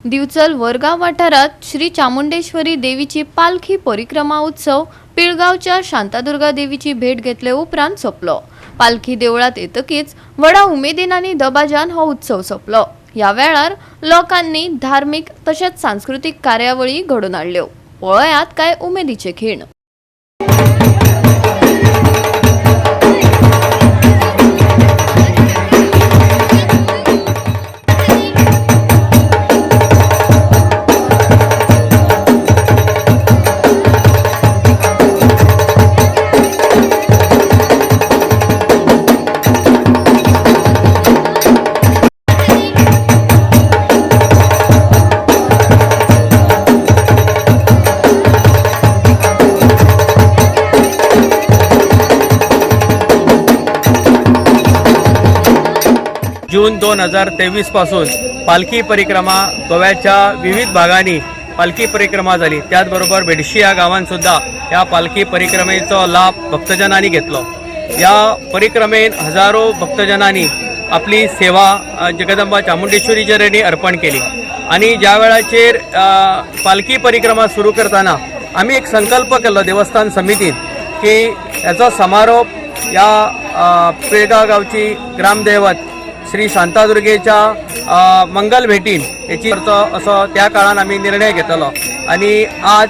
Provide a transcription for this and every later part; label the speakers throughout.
Speaker 1: दिवचल वरगाव वाठारात श्री चामुंडेश्वरी देवीची पालखी परिक्रमा उत्सव पिळगावच्या शांतादुर्गा देवीची भेट घेतले उपरांत सोपलो। पालखी देवळात येतकीच व्हडा उमेदीन आनी दबाजान हो उत्सव सोपलो। या वेळार लोकांनी धार्मिक तसेच सांस्कृतिक कार्यावळी घडोवन हाडल्यो। पळयात काय उमेदीचे खीण।
Speaker 2: जून 2023 पासून पालखी परिक्रमा गोव्याच्या विविध भागांनी पालखी परिक्रमा झाली। त्याचबरोबर बेडशी या गावांत सुद्धा या पालखी परिक्रमेचो लाभ भक्तजनांनी घेतलो। या परिक्रमेन हजारो भक्तजनांनी आपली सेवा जगदंबा चामुंडेश्वरी चरणी अर्पण केली। आणि ज्या वेळाचेर पालखी परिक्रमा सुरू करताना आम्ही एक संकल्प केलो देवस्थान समितीन की याचा समारोप या पिळगाव गावची ग्रामदैवत श्री शांतादुर्गेच्या मंगल भेटीन याची असो त्या काळान आम्ही निर्णय घेतलो। आणि आज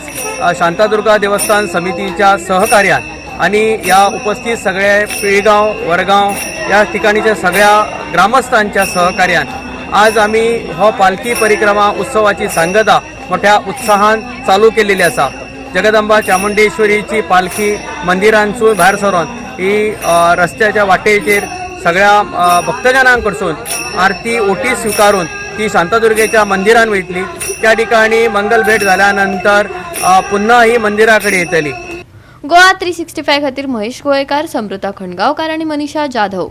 Speaker 2: शांतादुर्गा देवस्थान समितीच्या सहकार्यान आणि या उपस्थित सगळे पिळगाव वरगाव या ठिकाणीच्या सगळ्या ग्रामस्थांच्या सहकार्यान आज आम्ही हो पालखी परिक्रमा उत्सवाची सांगता मोठ्या उत्साहान चालू केलेली आसा। जगदंबा चामुंडेश्वरीची पालखी मंदिरांसून भायर सरून ही रस्त्याच्या वाटेचेर सगळ्या भक्तजनांकडसून आरती ओटी स्वीकारून ती शांतादुर्गेच्या मंदिरान वयतली। त्या ठिकाणी मंगल भेट झाल्यानंतर पुन्हा ही मंदिराकडे येतली।
Speaker 1: गोवा 365 खातीर महेश गोयेकार, समृता खंडगावकार आणि मनीषा जाधव।